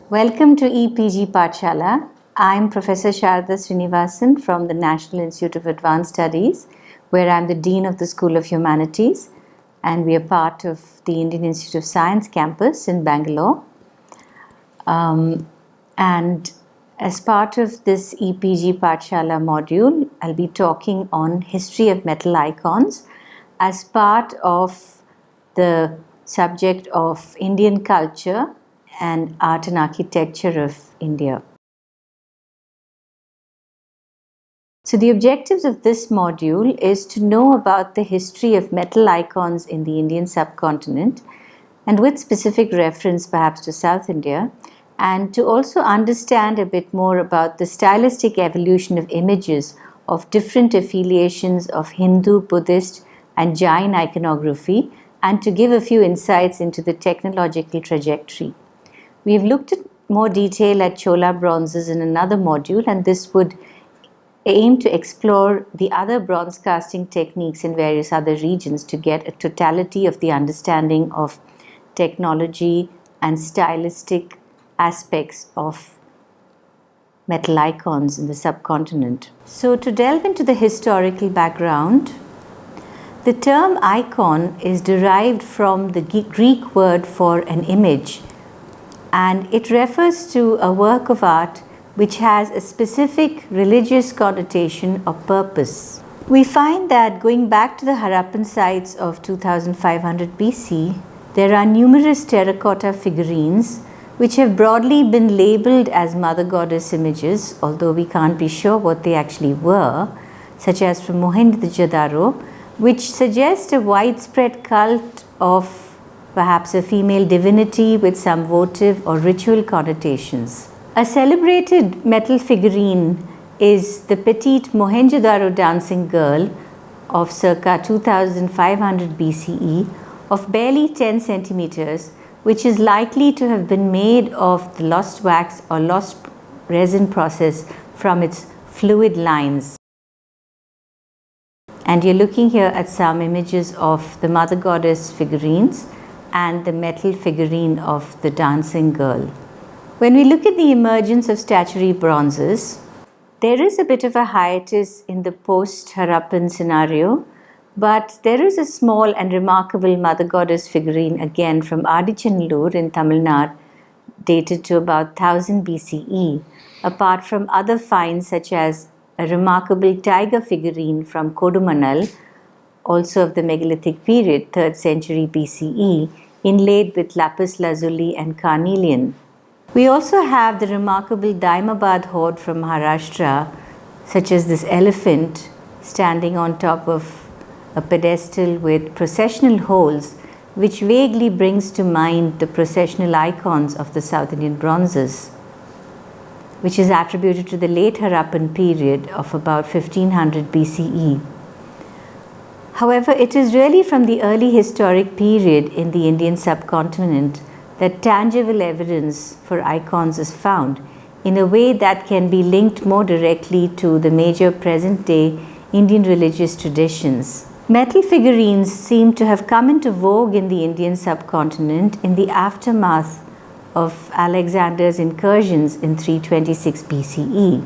Welcome to EPG Pathshala. I'm Professor Sharada Srinivasan from the National Institute of Advanced Studies, where I'm the Dean of the School of Humanities, and we are part of the Indian Institute of Science campus in Bangalore. And as part of this EPG Pathshala module, I'll be talking on history of metal icons as part of the subject of Indian culture and art and architecture of India. So the objectives of this module is to know about the history of metal icons in the Indian subcontinent, and with specific reference perhaps to South India, and to also understand a bit more about the stylistic evolution of images of different affiliations of Hindu, Buddhist and Jain iconography, and to give a few insights into the technological trajectory. We've looked at more detail at Chola bronzes in another module, and this would aim to explore the other bronze casting techniques in various other regions to get a totality of the understanding of technology and stylistic aspects of metal icons in the subcontinent. So to delve into the historical background, the term icon is derived from the Greek word for an image, and it refers to a work of art which has a specific religious connotation or purpose. We find that going back to the Harappan sites of 2500 BC, there are numerous terracotta figurines which have broadly been labeled as mother goddess images, although we can't be sure what they actually were, such as from Mohenjo-daro, which suggest a widespread cult of perhaps a female divinity with some votive or ritual connotations. A celebrated metal figurine is the petite Mohenjo-daro dancing girl of circa 2500 BCE of barely 10 centimeters, which is likely to have been made of the lost wax or lost resin process from its fluid lines. And you're looking here at some images of the mother goddess figurines and the metal figurine of the dancing girl. When we look at the emergence of statuary bronzes, there is a bit of a hiatus in the post-Harappan scenario, but there is a small and remarkable mother goddess figurine again from Adichanallur in Tamil Nadu, dated to about 1000 BCE, apart from other finds such as a remarkable tiger figurine from Kodumanal, also of the megalithic period, 3rd century BCE, inlaid with lapis lazuli and carnelian. We also have the remarkable Daimabad hoard from Maharashtra, such as this elephant standing on top of a pedestal with processional holes, which vaguely brings to mind the processional icons of the South Indian bronzes, which is attributed to the late Harappan period of about 1500 BCE. However, it is really from the early historic period in the Indian subcontinent that tangible evidence for icons is found in a way that can be linked more directly to the major present-day Indian religious traditions. Metal figurines seem to have come into vogue in the Indian subcontinent in the aftermath of Alexander's incursions in 326 BCE,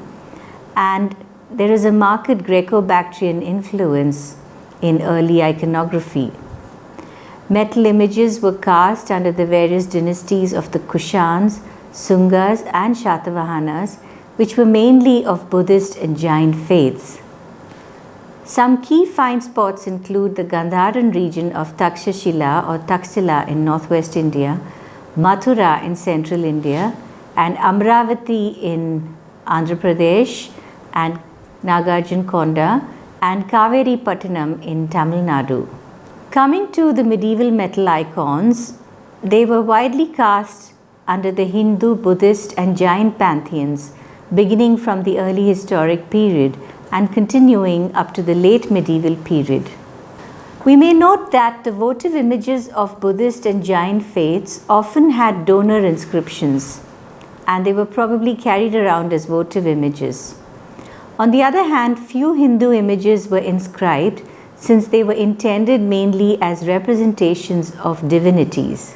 and there is a marked Greco-Bactrian influence in early iconography. Metal images were cast under the various dynasties of the Kushans, Sungas and Shatavahanas, which were mainly of Buddhist and Jain faiths. Some key find spots include the Gandharan region of Takshashila or Taxila in northwest India, Mathura in central India, and Amravati in Andhra Pradesh, and Nagarjunakonda, and Kaveri Pattanam in Tamil Nadu. Coming to the medieval metal icons, they were widely cast under the Hindu, Buddhist and Jain pantheons, beginning from the early historic period and continuing up to the late medieval period. We may note that the votive images of Buddhist and Jain faiths often had donor inscriptions, and they were probably carried around as votive images. On the other hand, few Hindu images were inscribed, since they were intended mainly as representations of divinities.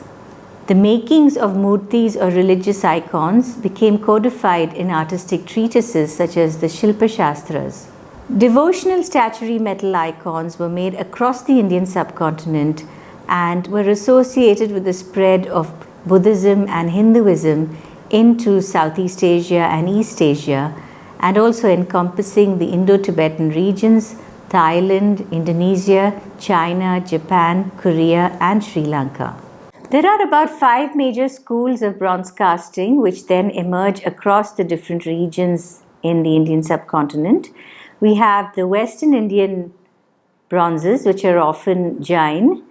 The makings of murtis or religious icons became codified in artistic treatises such as the Shilpa Shastras. Devotional statuary metal icons were made across the Indian subcontinent and were associated with the spread of Buddhism and Hinduism into Southeast Asia and East Asia, and also encompassing the Indo-Tibetan regions, Thailand, Indonesia, China, Japan, Korea, and Sri Lanka. There are about 5 major schools of bronze casting which then emerge across the different regions in the Indian subcontinent. We have the Western Indian bronzes, which are often Jain.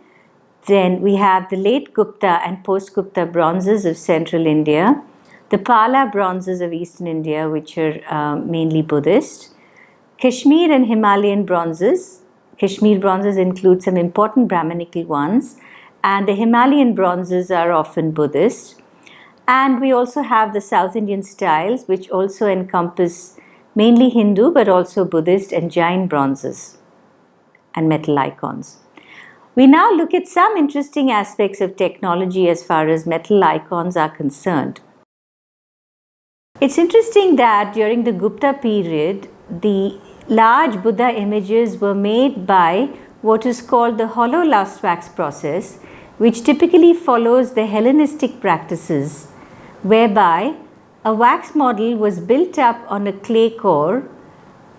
Then we have the late Gupta and post-Gupta bronzes of central India, the Pala bronzes of eastern India, which are mainly Buddhist, Kashmir and Himalayan bronzes. Kashmir bronzes include some important Brahminical ones, and the Himalayan bronzes are often Buddhist. And we also have the South Indian styles, which also encompass mainly Hindu but also Buddhist and Jain bronzes and metal icons. We now look at some interesting aspects of technology as far as metal icons are concerned. It's interesting that during the Gupta period, the large Buddha images were made by what is called the hollow last wax process, which typically follows the Hellenistic practices, whereby a wax model was built up on a clay core,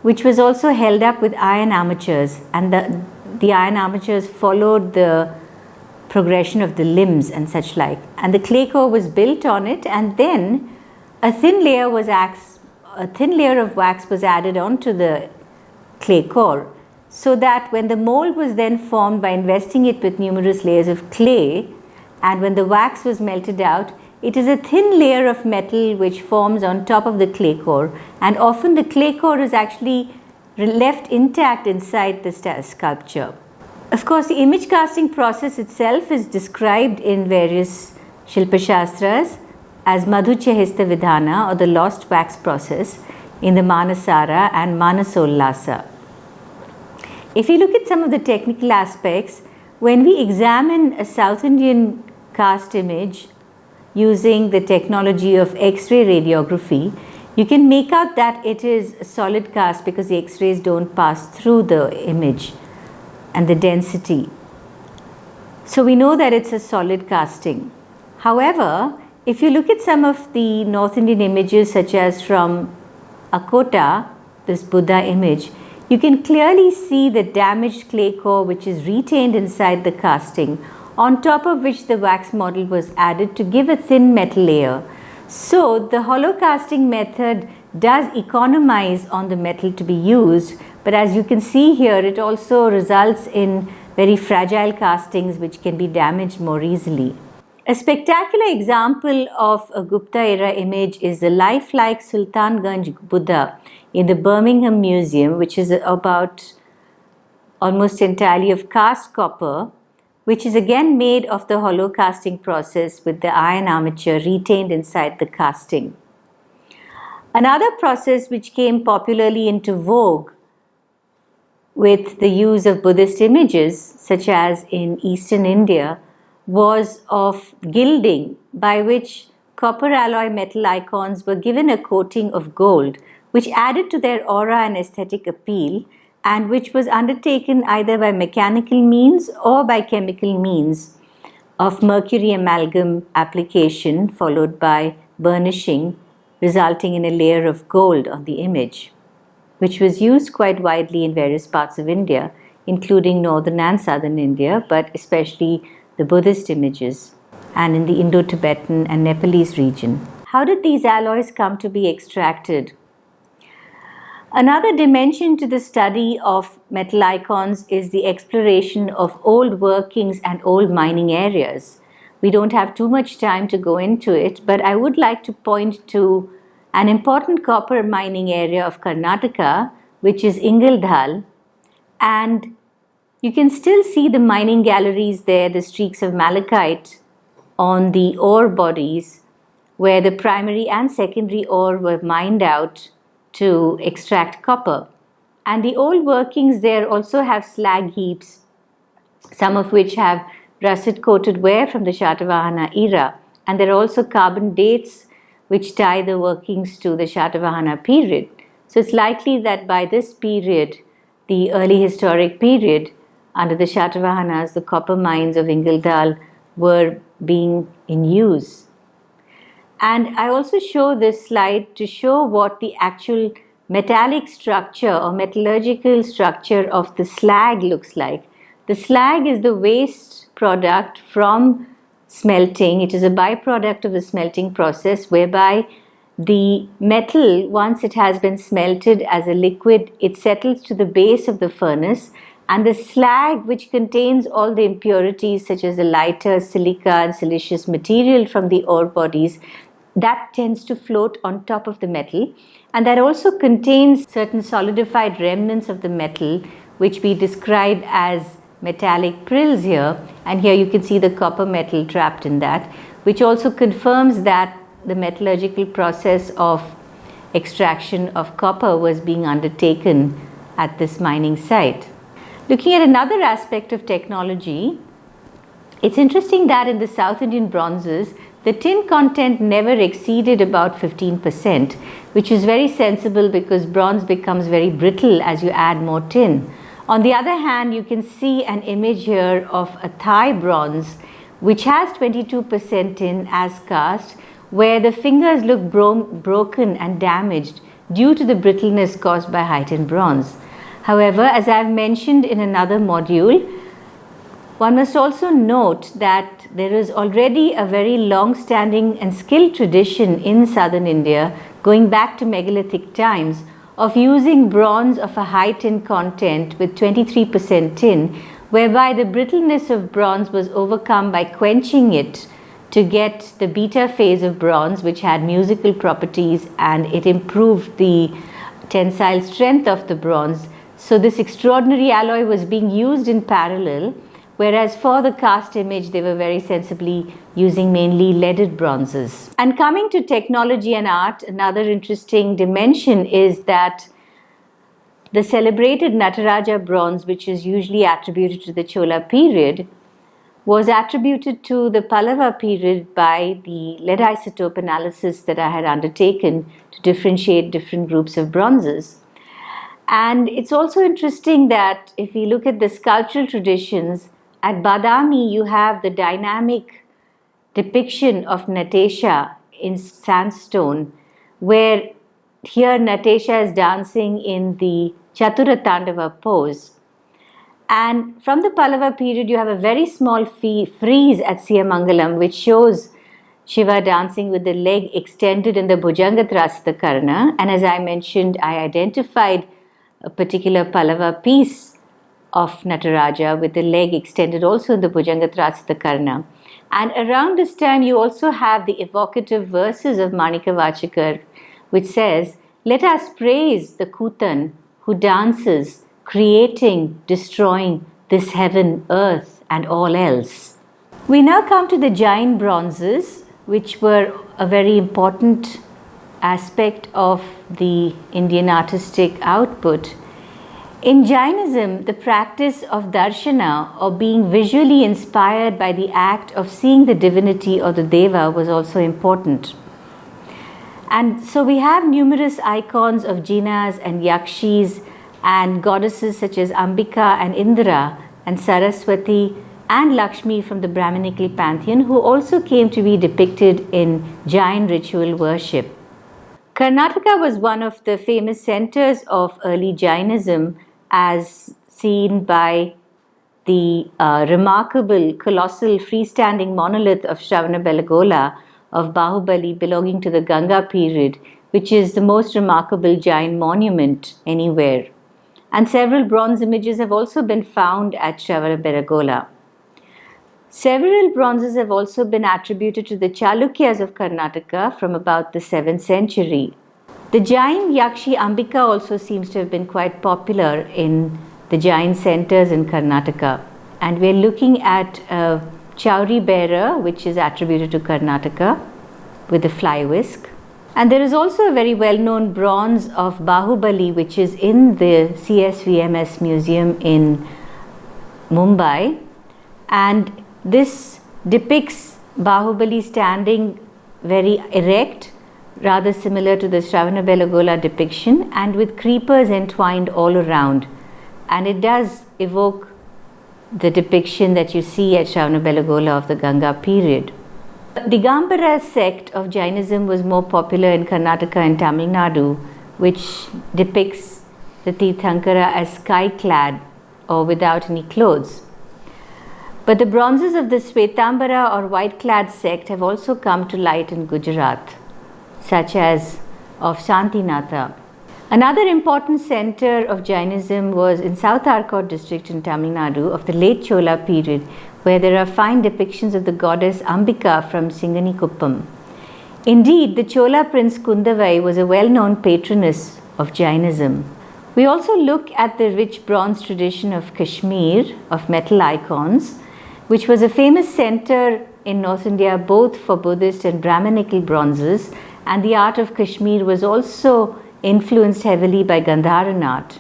which was also held up with iron armatures, and the iron armatures followed the progression of the limbs and such like. And the clay core was built on it, and then a thin layer of wax was added onto the clay core, so that when the mold was then formed by investing it with numerous layers of clay, and when the wax was melted out, it is a thin layer of metal which forms on top of the clay core, and often the clay core is actually left intact inside the sculpture. Of course, the image casting process itself is described in various Shilpa Shastras as Madhuchahista Vidhana, or the lost wax process, in the Manasara and Manasollasa. If you look at some of the technical aspects, when we examine a South Indian cast image using the technology of X-ray radiography, you can make out that it is a solid cast because the X-rays don't pass through the image and the density. So we know that it's a solid casting. However, if you look at some of the North Indian images, such as from Akota, this Buddha image, you can clearly see the damaged clay core which is retained inside the casting, on top of which the wax model was added to give a thin metal layer. So the hollow casting method does economize on the metal to be used, but as you can see here, it also results in very fragile castings which can be damaged more easily. A spectacular example of a Gupta era image is the lifelike Sultanganj Buddha in the Birmingham Museum, which is about almost entirely of cast copper, which is again made of the hollow casting process with the iron armature retained inside the casting. Another process which came popularly into vogue with the use of Buddhist images, such as in Eastern India, was of gilding, by which copper alloy metal icons were given a coating of gold, which added to their aura and aesthetic appeal, and which was undertaken either by mechanical means or by chemical means of mercury amalgam application followed by burnishing, resulting in a layer of gold on the image, which was used quite widely in various parts of India, including northern and southern India, but especially the Buddhist images, and in the Indo-Tibetan and Nepalese region. How did these alloys come to be extracted? Another dimension to the study of metal icons is the exploration of old workings and old mining areas. We don't have too much time to go into it, but I would like to point to an important copper mining area of Karnataka, which is Ingaldhal, and you can still see the mining galleries there, the streaks of malachite on the ore bodies, where the primary and secondary ore were mined out to extract copper. And the old workings there also have slag heaps, some of which have russet coated ware from the Shatavahana era, and there are also carbon dates which tie the workings to the Shatavahana period. So it's likely that by this period, the early historic period, under the Shatavahanas, the copper mines of Ingaldal were being in use. And I also show this slide to show what the actual metallic structure or metallurgical structure of the slag looks like. The slag is the waste product from smelting. It is a byproduct of the smelting process whereby the metal, once it has been smelted as a liquid, it settles to the base of the furnace, and the slag, which contains all the impurities such as the lighter silica and siliceous material from the ore bodies, that tends to float on top of the metal, and that also contains certain solidified remnants of the metal which we describe as metallic prills here, and here you can see the copper metal trapped in that, which also confirms that the metallurgical process of extraction of copper was being undertaken at this mining site. Looking at another aspect of technology, it's interesting that in the South Indian bronzes, the tin content never exceeded about 15%, which is very sensible because bronze becomes very brittle as you add more tin. On the other hand, you can see an image here of a Thai bronze which has 22% tin as cast, where the fingers look broken and damaged due to the brittleness caused by high tin bronze. However, as I have mentioned in another module, one must also note that there is already a very long-standing and skilled tradition in southern India, going back to megalithic times, of using bronze of a high tin content with 23% tin, whereby the brittleness of bronze was overcome by quenching it to get the beta phase of bronze, which had musical properties, and it improved the tensile strength of the bronze. So this extraordinary alloy was being used in parallel, whereas for the cast image they were very sensibly using mainly leaded bronzes. And coming to technology and art, another interesting dimension is that the celebrated Nataraja bronze, which is usually attributed to the Chola period, was attributed to the Pallava period by the lead isotope analysis that I had undertaken to differentiate different groups of bronzes. And it's also interesting that if we look at the sculptural traditions, at Badami you have the dynamic depiction of Natasha in sandstone, where here Natasha is dancing in the Chatura Tandava pose. And from the Pallava period, you have a very small frieze at Siyamangalam, which shows Shiva dancing with the leg extended in the Bhujanga Trasita Karna. And as I mentioned, I identified a particular Pallava piece of Nataraja with the leg extended also in the Bhujanga Trasita Karna. And around this time, you also have the evocative verses of Manika Vachakar, which says, "Let us praise the Kutan who dances, creating, destroying this heaven, earth, and all else." We now come to the Jain bronzes, which were a very important aspect of the Indian artistic output. In Jainism, the practice of darshana, or being visually inspired by the act of seeing the divinity or the deva, was also important. And so we have numerous icons of jinas and yakshis and goddesses such as Ambika and Indra and Saraswati and Lakshmi from the Brahminical pantheon, who also came to be depicted in Jain ritual worship. Karnataka was one of the famous centers of early Jainism, as seen by the remarkable colossal freestanding monolith of Shravanabelagola of Bahubali belonging to the Ganga period, which is the most remarkable Jain monument anywhere. And several bronze images have also been found at Shravanabelagola. Several bronzes have also been attributed to the Chalukyas of Karnataka from about the 7th century. The Jain Yakshi Ambika also seems to have been quite popular in the Jain centers in Karnataka. And we're looking at a Chauri bearer, which is attributed to Karnataka, with a fly whisk. And there is also a very well-known bronze of Bahubali, which is in the CSVMS Museum in Mumbai. And This depicts Bahubali standing very erect, rather similar to the Shravanabelagola depiction, and with creepers entwined all around. And it does evoke the depiction that you see at Shravanabelagola of the Ganga period. The Digambara sect of Jainism was more popular in Karnataka and Tamil Nadu, which depicts the Tirthankara as sky-clad or without any clothes. But the bronzes of the Svetambara or white-clad sect have also come to light in Gujarat, such as of Shantinatha. Another important center of Jainism was in South Arcot district in Tamil Nadu of the late Chola period, where there are fine depictions of the goddess Ambika from Singanikuppam. Indeed, the Chola prince Kundavai was a well-known patroness of Jainism. We also look at the rich bronze tradition of Kashmir, of metal icons, which was a famous center in North India both for Buddhist and Brahminical bronzes, and the art of Kashmir was also influenced heavily by Gandharan art.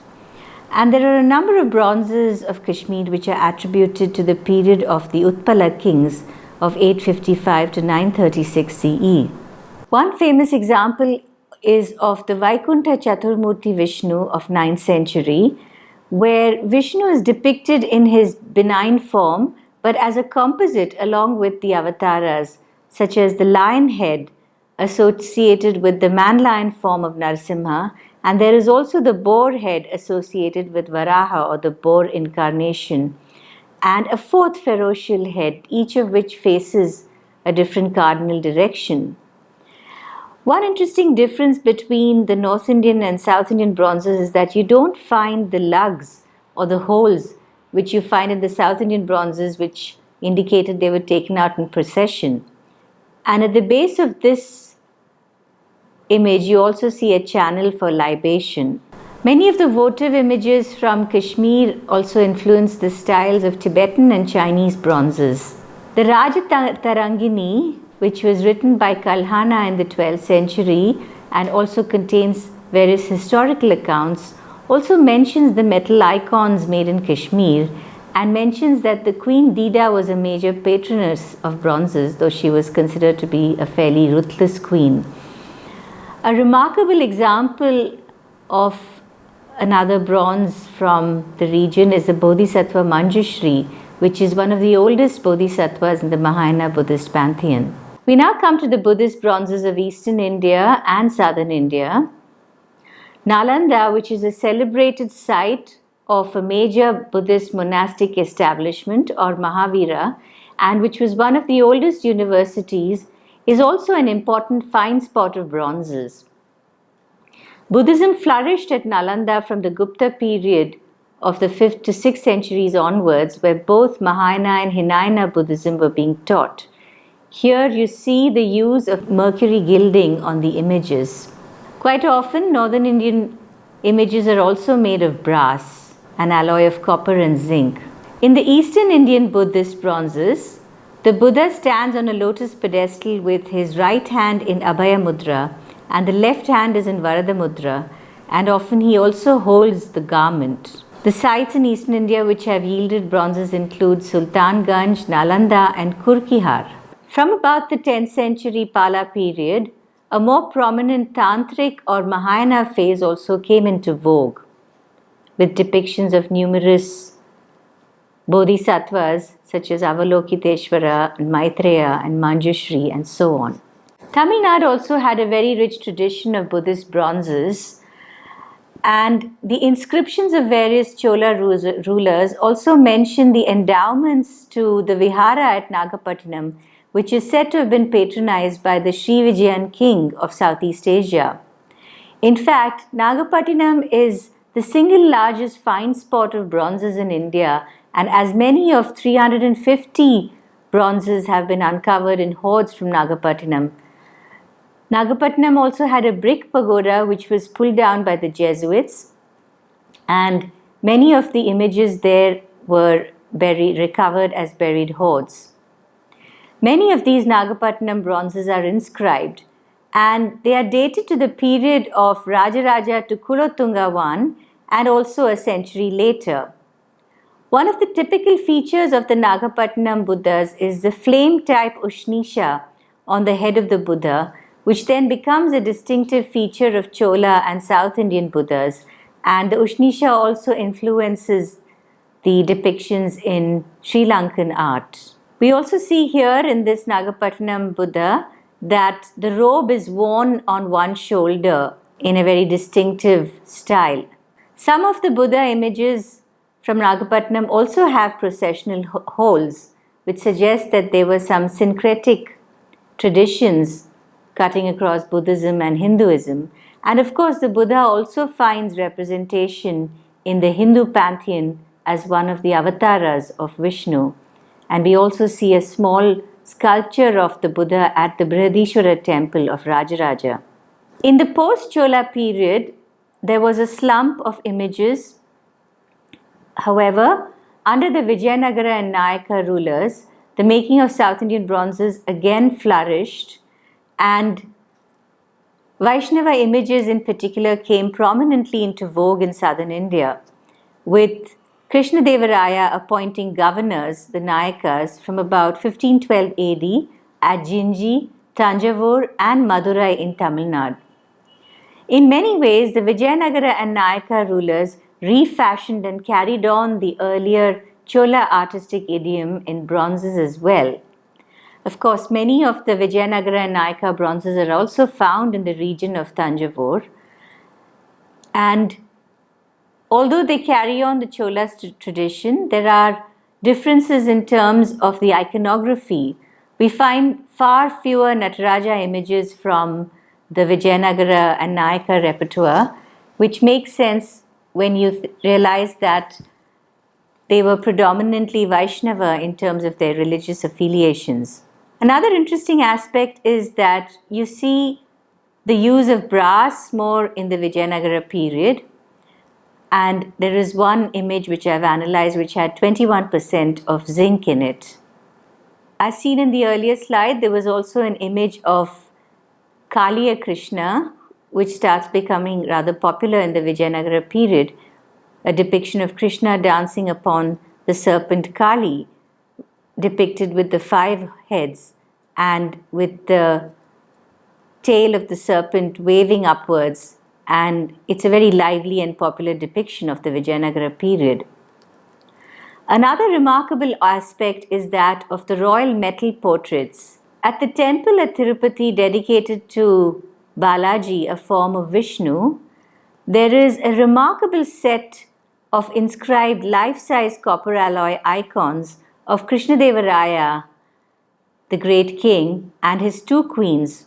And there are a number of bronzes of Kashmir which are attributed to the period of the Utpala kings of 855 to 936 CE. One famous example is of the Vaikuntha Chaturmurti Vishnu of 9th century, where Vishnu is depicted in his benign form but as a composite along with the avatars, such as the lion head associated with the man-lion form of Narasimha, and there is also the boar head associated with Varaha or the boar incarnation, and a fourth ferocial head, each of which faces a different cardinal direction. One interesting difference between the North Indian and South Indian bronzes is that you don't find the lugs or the holes which you find in the South Indian bronzes, which indicated they were taken out in procession. And at the base of this image, you also see a channel for libation. Many of the votive images from Kashmir also influenced the styles of Tibetan and Chinese bronzes. The Rajatarangini, which was written by Kalhana in the 12th century and also contains various historical accounts, also mentions the metal icons made in Kashmir and mentions that the Queen Dida was a major patroness of bronzes, though she was considered to be a fairly ruthless queen. A remarkable example of another bronze from the region is the Bodhisattva Manjushri, which is one of the oldest bodhisattvas in the Mahayana Buddhist pantheon. We now come to the Buddhist bronzes of Eastern India and Southern India. Nalanda, which is a celebrated site of a major Buddhist monastic establishment or Mahavira, and which was one of the oldest universities, is also an important find spot of bronzes. Buddhism flourished at Nalanda from the Gupta period of the 5th to 6th centuries onwards, where both Mahayana and Hinayana Buddhism were being taught. Here you see the use of mercury gilding on the images. Quite often, Northern Indian images are also made of brass, an alloy of copper and zinc. In the Eastern Indian Buddhist bronzes, the Buddha stands on a lotus pedestal with his right hand in Abhaya Mudra and the left hand is in Varada Mudra, and often he also holds the garment. The sites in Eastern India which have yielded bronzes include Sultanganj, Nalanda and Kurkihar. From about the 10th century Pala period, a more prominent Tantric or Mahayana phase also came into vogue, with depictions of numerous bodhisattvas such as Avalokiteshvara, Maitreya and Manjushri and so on. Tamil Nadu also had a very rich tradition of Buddhist bronzes, and the inscriptions of various Chola rulers also mention the endowments to the Vihara at Nagapattinam, which is said to have been patronized by the Sri Vijayan king of Southeast Asia. In fact, Nagapattinam is the single largest find spot of bronzes in India, and as many of 350 bronzes have been uncovered in hoards from Nagapattinam. Nagapattinam also had a brick pagoda which was pulled down by the Jesuits, and many of the images there were recovered as buried hoards. Many of these Nagapattinam bronzes are inscribed, and they are dated to the period of Rajaraja to Kulotunga I and also a century later. One of the typical features of the Nagapattinam Buddhas is the flame-type Ushnisha on the head of the Buddha, which then becomes a distinctive feature of Chola and South Indian Buddhas. And the Ushnisha also influences the depictions in Sri Lankan art. We also see here in this Nagapattinam Buddha that the robe is worn on one shoulder in a very distinctive style. Some of the Buddha images from Nagapattinam also have processional holes, which suggests that there were some syncretic traditions cutting across Buddhism and Hinduism. And of course, the Buddha also finds representation in the Hindu pantheon as one of the avatars of Vishnu. And we also see a small sculpture of the Buddha at the Brihadishwara temple of Rajaraja. In the post-Chola period, there was a slump of images. However, under the Vijayanagara and Nayaka rulers, the making of South Indian bronzes again flourished, and Vaishnava images in particular came prominently into vogue in southern India, with Krishnadevaraya appointing governors, the Nayakas, from about 1512 AD at Jinji, Tanjavur and Madurai in Tamil Nadu. In many ways, the Vijayanagara and Nayaka rulers refashioned and carried on the earlier Chola artistic idiom in bronzes as well. Of course, many of the Vijayanagara and Nayaka bronzes are also found in the region of Tanjavur. And although they carry on the Chola tradition, there are differences in terms of the iconography. We find far fewer Nataraja images from the Vijayanagara and Nayaka repertoire, which makes sense when you realize that they were predominantly Vaishnava in terms of their religious affiliations. Another interesting aspect is that you see the use of brass more in the Vijayanagara period, and there is one image which I've analyzed which had 21% of zinc in it. As seen in the earlier slide, there was also an image of Kaliya Krishna, which starts becoming rather popular in the Vijayanagara period, a depiction of Krishna dancing upon the serpent Kali, depicted with the 5 heads and with the tail of the serpent waving upwards, and it's a very lively and popular depiction of the Vijayanagara period. Another remarkable aspect is that of the royal metal portraits. At the temple at Tirupati dedicated to Balaji, a form of Vishnu, there is a remarkable set of inscribed life-size copper alloy icons of Krishnadevaraya, the great king, and his 2 queens,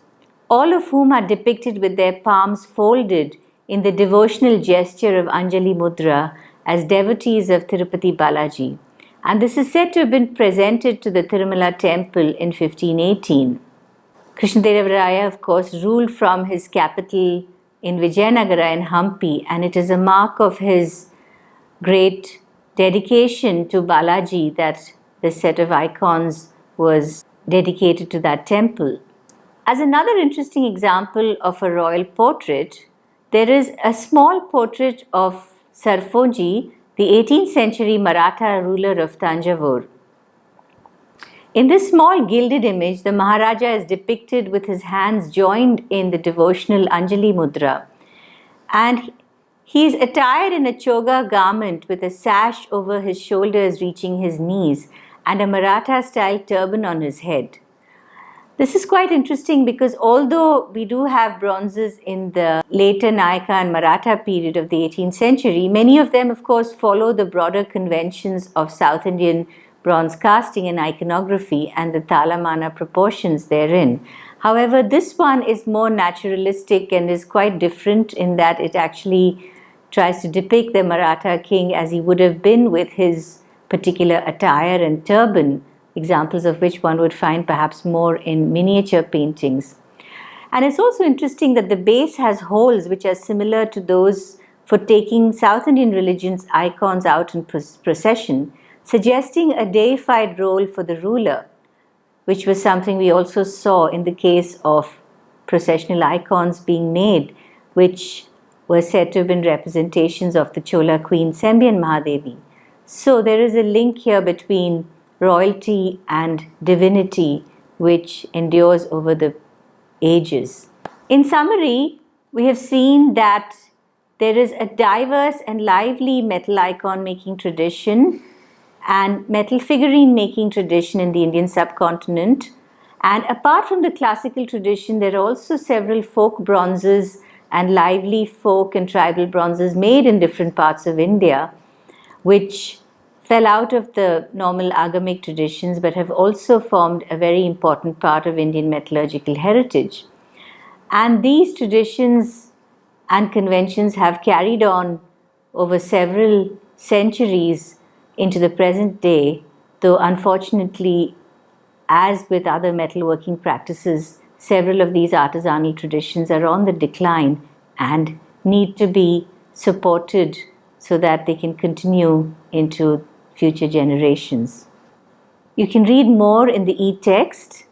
all of whom are depicted with their palms folded in the devotional gesture of Anjali Mudra as devotees of Tirupati Balaji. And this is said to have been presented to the Tirumala temple in 1518. Krishnadevaraya, of course, ruled from his capital in Vijayanagara in Hampi, and it is a mark of his great dedication to Balaji that this set of icons was dedicated to that temple. As another interesting example of a royal portrait, there is a small portrait of Sarfoji, the 18th century Maratha ruler of Tanjavur. In this small gilded image, the Maharaja is depicted with his hands joined in the devotional Anjali Mudra, and he is attired in a choga garment with a sash over his shoulders reaching his knees and a Maratha-style turban on his head. This is quite interesting because although we do have bronzes in the later Nayaka and Maratha period of the 18th century, many of them, of course, follow the broader conventions of South Indian bronze casting and iconography and the talamana proportions therein. However, this one is more naturalistic and is quite different in that it actually tries to depict the Maratha king as he would have been with his particular attire and turban, examples of which one would find perhaps more in miniature paintings. And it's also interesting that the base has holes which are similar to those for taking South Indian religion's icons out in procession, suggesting a deified role for the ruler, which was something we also saw in the case of processional icons being made, which were said to have been representations of the Chola queen Sembian Mahadevi. So there is a link here between royalty and divinity which endures over the ages. In summary, we have seen that there is a diverse and lively metal icon making tradition and metal figurine making tradition in the Indian subcontinent. And apart from the classical tradition, there are also several folk bronzes and lively folk and tribal bronzes made in different parts of India, which fell out of the normal agamic traditions but have also formed a very important part of Indian metallurgical heritage. And these traditions and conventions have carried on over several centuries into the present day, though unfortunately, as with other metalworking practices, several of these artisanal traditions are on the decline and need to be supported so that they can continue into future generations. You can read more in the e-text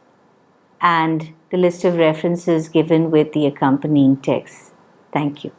and the list of references given with the accompanying text. Thank you.